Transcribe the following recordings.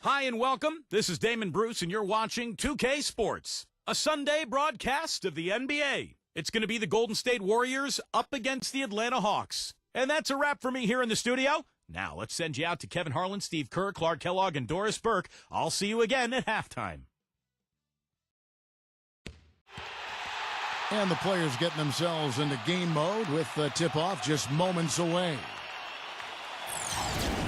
Hi and welcome. This is Damon Bruce and you're watching 2K Sports, a Sunday broadcast of the NBA. It's going to be the Golden State Warriors up against the Atlanta Hawks. And that's a wrap for me here in the studio. Now let's send you out to Kevin Harlan, Steve Kerr, Clark Kellogg, and Doris Burke. I'll see you again at halftime. And the players getting themselves into game mode with the tip-off just moments away.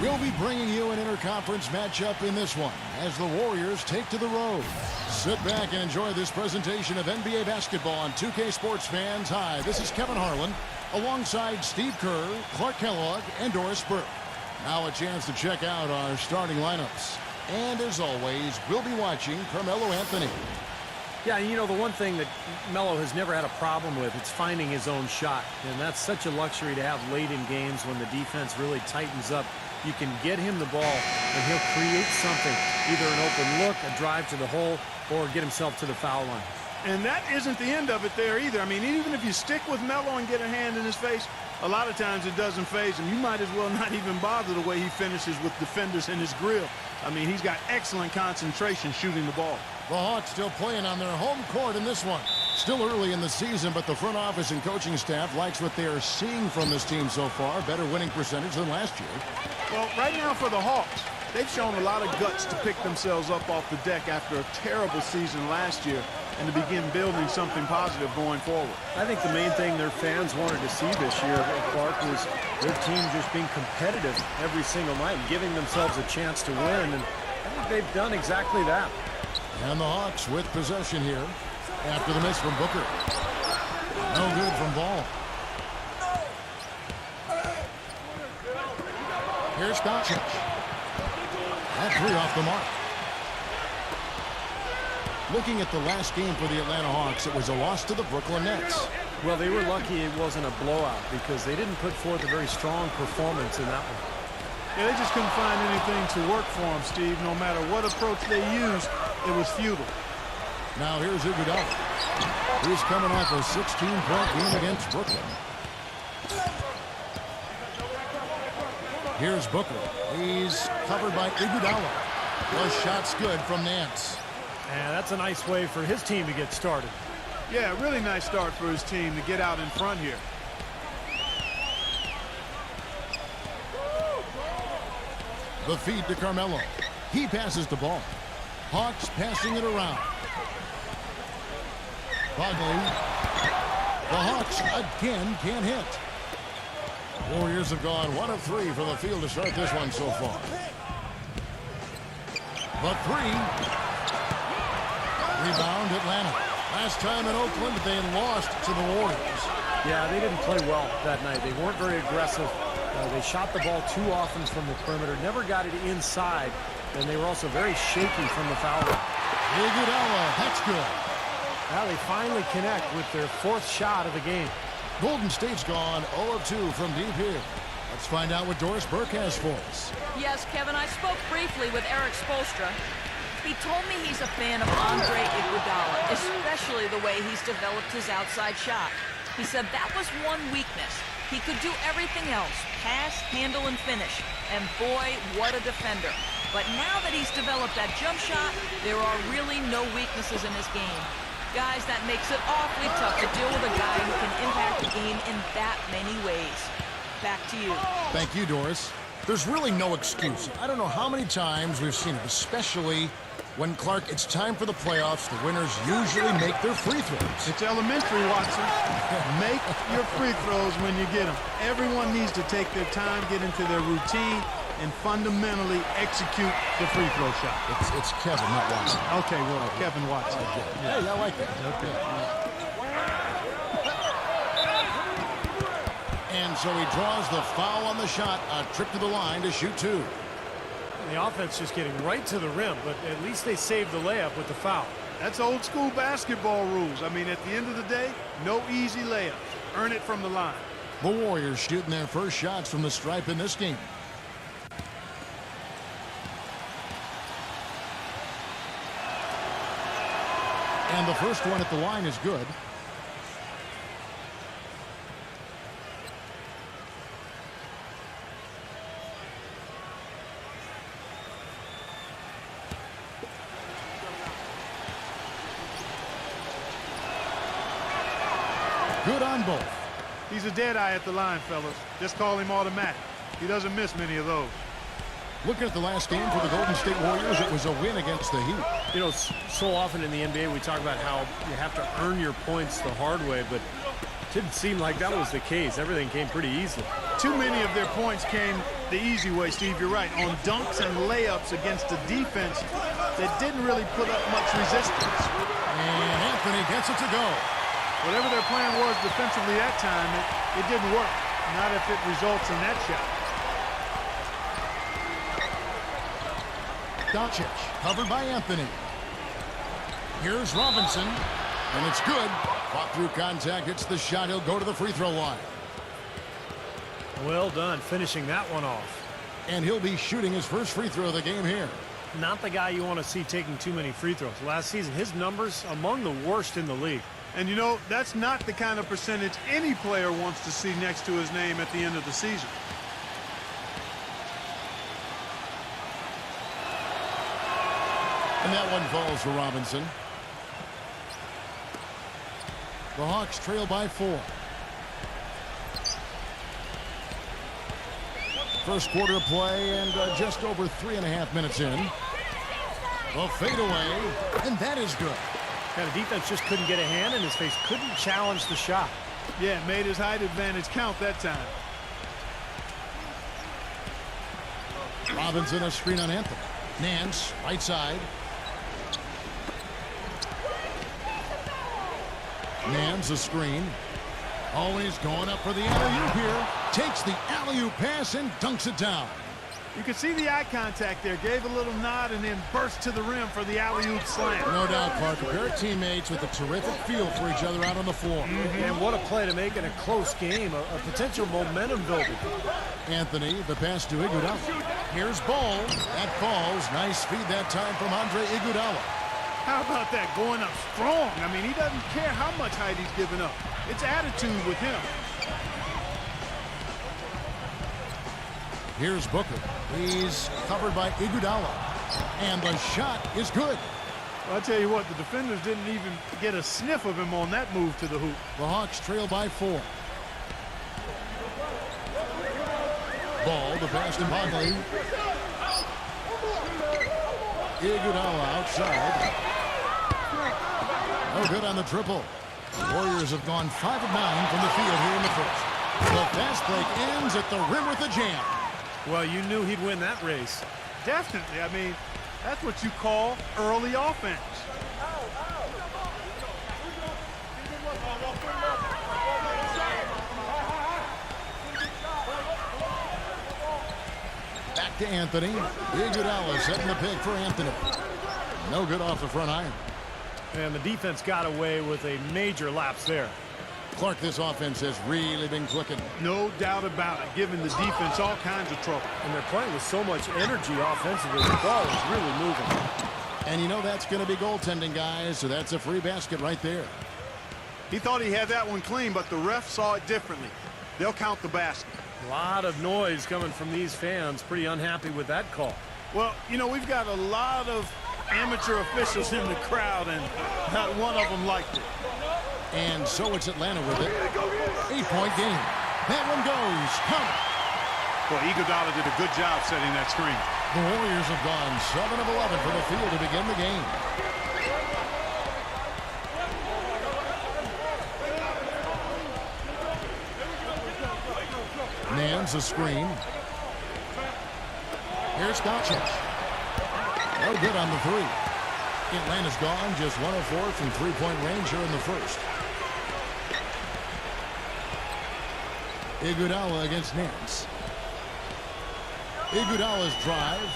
We'll be bringing you an interconference matchup in this one as the Warriors take to the road. Sit back and enjoy this presentation of NBA basketball on 2K Sports fans. Hi, this is Kevin Harlan alongside Steve Kerr, Clark Kellogg, and Doris Burke. Now a chance to check out our starting lineups. And as always, we'll be watching Carmelo Anthony. Yeah, you know, the one thing that Melo has never had a problem with, it's finding his own shot. And that's such a luxury to have late in games when the defense really tightens up. You can get him the ball, and he'll create something, either an open look, a drive to the hole, or get himself to the foul line. And that isn't the end of it there either. I mean, even if you stick with Melo and get a hand in his face, a lot of times it doesn't faze him. You might as well not even bother the way he finishes with defenders in his grill. I mean, he's got excellent concentration shooting the ball. The Hawks still playing on their home court in this one. Still early in the season, but the front office and coaching staff likes what they are seeing from this team so far. Better winning percentage than last year. Well, right now for the Hawks, they've shown a lot of guts to pick themselves up off the deck after a terrible season last year and to begin building something positive going forward. I think the main thing their fans wanted to see this year, Clark, was their team just being competitive every single night and giving themselves a chance to win, and I think they've done exactly that. And the Hawks with possession here after the miss from Booker. No good from Ball. Here's Doncic. That three off the mark. Looking at the last game for the Atlanta Hawks, it was a loss to the Brooklyn Nets. Well, they were lucky it wasn't a blowout because they didn't put forth a very strong performance in that one. Yeah, they just couldn't find anything to work for them, Steve. No matter what approach they used, it was futile. Now here's Iguodala. He's coming off a 16-point game against Brooklyn. Here's Booker. He's covered by Iguodala. The shot's good from Nance. And that's a nice way for his team to get started. Yeah, really nice start for his team to get out in front here. The feed to Carmelo. He passes the ball. Hawks passing it around. Bagley. The Hawks again can't hit. Warriors have gone 1 of 3 from the field to start this one so far. The three. Rebound Atlanta. Last time in Oakland, they lost to the Warriors. Yeah, they didn't play well that night. They weren't very aggressive. They shot the ball too often from the perimeter, never got it inside, and they were also very shaky from the foul line. Iguodala, that's good. Now they finally connect with their 4th shot of the game. Golden State's gone 0 of 2 from deep here. Let's find out what Doris Burke has for us. Yes, Kevin, I spoke briefly with Eric Spoelstra. He told me he's a fan of Andre Iguodala, especially the way he's developed his outside shot. He said that was one weakness. He could do everything else, pass, handle, and finish. And boy, what a defender. But now that he's developed that jump shot, there are really no weaknesses in his game. Guys, that makes it awfully tough to deal with a guy who can impact the game in that many ways. Back to you. Thank you, Doris. There's really no excuse. I don't know how many times we've seen it, especially when, Clark, it's time for the playoffs. The winners usually make their free throws. It's elementary, Watson. Make your free throws when you get them. Everyone needs to take their time, get into their routine, and fundamentally execute the free throw shot. It's Kevin, not Watson. Okay, well, Kevin Watson. Okay. Hey, I like that. Okay. And so he draws the foul on the shot. A trip to the line to shoot 2. The offense just getting right to the rim, but at least they saved the layup with the foul. That's old school basketball rules. I mean, at the end of the day, no easy layups. Earn it from the line. The Warriors shooting their first shots from the stripe in this game. And the first one at the line is good. Good on both. He's a dead eye at the line, fellas. Just call him automatic. He doesn't miss many of those. Looking at the last game for the Golden State Warriors, it was a win against the Heat. You know, so often in the NBA we talk about how you have to earn your points the hard way, but it didn't seem like that was the case. Everything came pretty easily. Too many of their points came the easy way, Steve. You're right. On dunks and layups against a defense that didn't really put up much resistance. And Anthony gets it to go. Whatever their plan was defensively that time, it didn't work. Not if it results in that shot. Doncic, covered by Anthony. Here's Robinson, and it's good. Fought through contact, hits the shot. He'll go to the free throw line. Well done, finishing that one off. And he'll be shooting his first free throw of the game here. Not the guy you want to see taking too many free throws. Last season, his numbers among the worst in the league. And, you know, that's not the kind of percentage any player wants to see next to his name at the end of the season. And that one falls for Robinson. The Hawks trail by 4. First quarter of play and just over 3.5 minutes in. The fadeaway, and that is good. Kind of defense just couldn't get a hand in his face, couldn't challenge the shot. Yeah, made his height advantage count that time. Robinson a screen on Anthony. Nance, right side. Nance a screen. Always going up for the alley-oop here. Takes the alley-oop pass and dunks it down. You could see the eye contact there. Gave a little nod and then burst to the rim for the alley-oop slam. No doubt, Clark. A pair of teammates with a terrific feel for each other out on the floor. And what a play to make in a close game. A potential momentum builder. Anthony, the pass to Iguodala. Here's Ball. That falls. Nice feed that time from Andre Iguodala. How about that? Going up strong. I mean, he doesn't care how much height he's giving up. It's attitude with him. Here's Booker. He's covered by Iguodala. And the shot is good. Well, I'll tell you what, the defenders didn't even get a sniff of him on that move to the hoop. The Hawks trail by 4. Ball, the pass to Mobley. Iguodala outside. No good on the triple. The Warriors have gone 5 of 9 from the field here in the first. The fast break ends at the rim with a jam. Well, you knew he'd win that race. Definitely. I mean, that's what you call early offense. Back to Anthony. Iguodala setting the pick for Anthony. No good off the front iron. And the defense got away with a major lapse there. Clark, this offense has really been clicking. No doubt about it, giving the defense all kinds of trouble. And they're playing with so much energy offensively. The ball is really moving. And you know that's going to be goaltending, guys, so that's a free basket right there. He thought he had that one clean, but the ref saw it differently. They'll count the basket. A lot of noise coming from these fans. Pretty unhappy with that call. Well, you know, we've got a lot of amateur officials in the crowd, and not one of them liked it. And so it's Atlanta with it. 8-point game. That one goes. Count. Well, Iguodala did a good job setting that screen. The Warriors have gone 7 of 11 from the field to begin the game. Nance a screen. Here's Doncic. No good on the three. Atlanta's gone just 1 of 4 from three-point range here in the first. Iguodala against Nance. Iguodala's drive.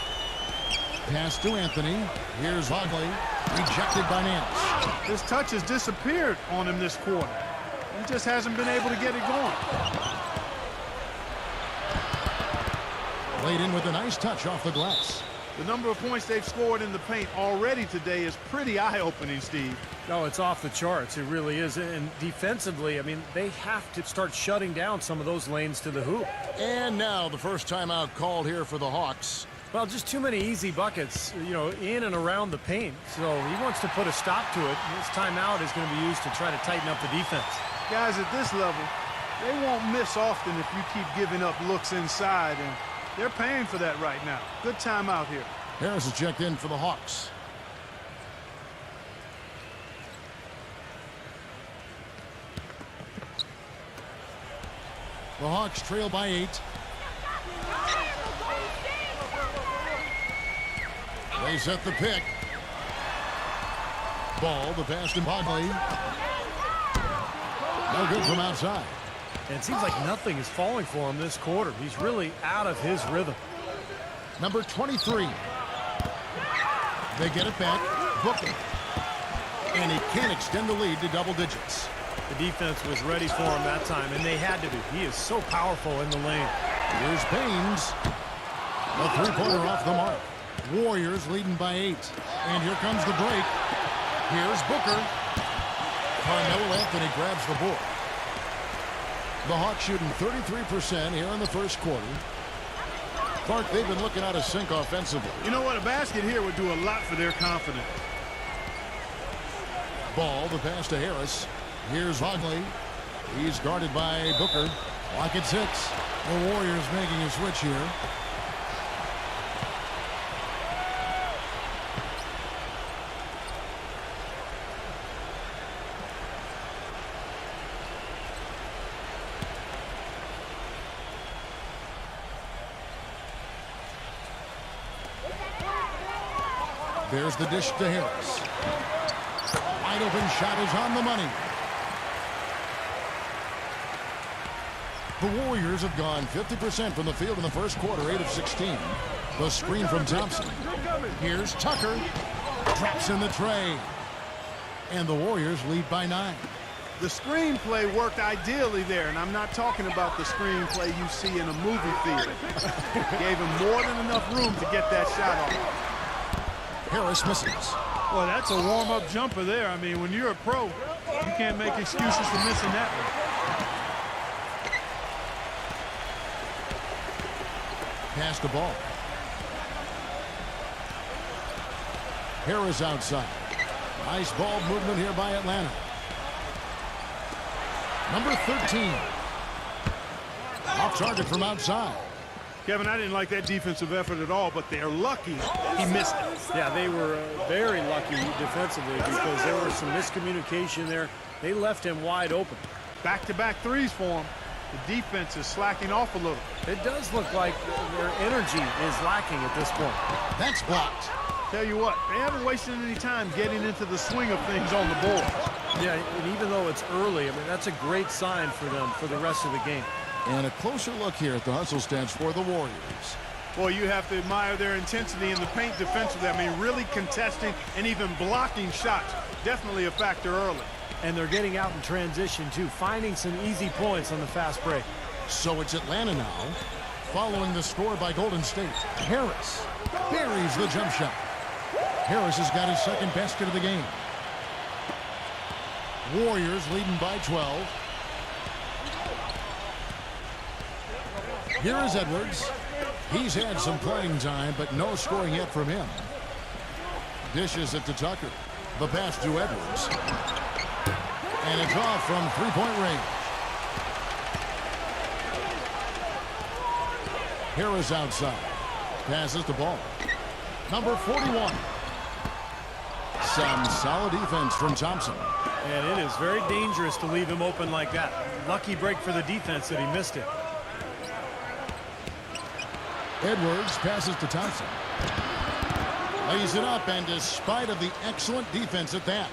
Pass to Anthony. Here's Hogley. Rejected by Nance. His touch has disappeared on him this quarter. He just hasn't been able to get it going. Laid in with a nice touch off the glass. The number of points they've scored in the paint already today is pretty eye-opening, Steve. No, it's off the charts. It really is. And defensively, I mean, they have to start shutting down some of those lanes to the hoop. And now the first timeout called here for the Hawks. Well, just too many easy buckets, you know, in and around the paint. So he wants to put a stop to it. This timeout is going to be used to try to tighten up the defense. Guys at this level, they won't miss often if you keep giving up looks inside, and they're paying for that right now. Good timeout here. Harris is checked in for the Hawks. The Hawks trail by 8. They set the pick. Ball, the pass to Bogley. No good from outside. And it seems like nothing is falling for him this quarter. He's really out of his rhythm. Number 23. They get it back. Booker. And he can't extend the lead to double digits. The defense was ready for him that time, and they had to be. He is so powerful in the lane. Here's Baines. A three-pointer off the mark. Warriors leading by 8. And here comes the break. Here's Booker. Carmelo Anthony grabs the board. The Hawks shooting 33% here in the first quarter. Clark, they've been looking out of sync offensively. You know what? A basket here would do a lot for their confidence. Ball, the pass to Harris. Here's Bogley. He's guarded by Booker. Clock at 6. The Warriors making a switch here. There's the dish to Harris. Wide open shot is on the money. The Warriors have gone 50% from the field in the first quarter, 8 of 16. The screen from Thompson. Here's Tucker. Drops in the tray. And the Warriors lead by 9. The screenplay worked ideally there, and I'm not talking about the screenplay you see in a movie theater. Gave him more than enough room to get that shot off. Harris misses. Well, that's a warm-up jumper there. I mean, when you're a pro, you can't make excuses for missing that one. Pass the ball. Harris outside. Nice ball movement here by Atlanta. Number 13. Off target from outside. Kevin, I didn't like that defensive effort at all, but they're lucky he missed it. Yeah, they were very lucky defensively because there was some miscommunication there. They left him wide open. Back-to-back threes for him. The defense is slacking off a little. It does look like their energy is lacking at this point. That's blocked. Tell you what, they haven't wasted any time getting into the swing of things on the board. Yeah, and even though it's early, I mean, that's a great sign for them for the rest of the game. And a closer look here at the hustle stance for the Warriors. Boy, you have to admire their intensity in the paint defensively. I mean, really contesting and even blocking shots. Definitely a factor early. And they're getting out in transition, too, finding some easy points on the fast break. So it's Atlanta now, following the score by Golden State. Harris buries the jump shot. Harris has got his second basket of the game. Warriors leading by 12. Here is Edwards. He's had some playing time, but no scoring yet from him. Dishes it to Tucker. The pass to Edwards. And it's off from three-point range. Harris outside. Passes the ball. Number 41. Some solid defense from Thompson. And it is very dangerous to leave him open like that. Lucky break for the defense that he missed it. Edwards passes to Thompson. Lays it up, and despite of the excellent defense at that,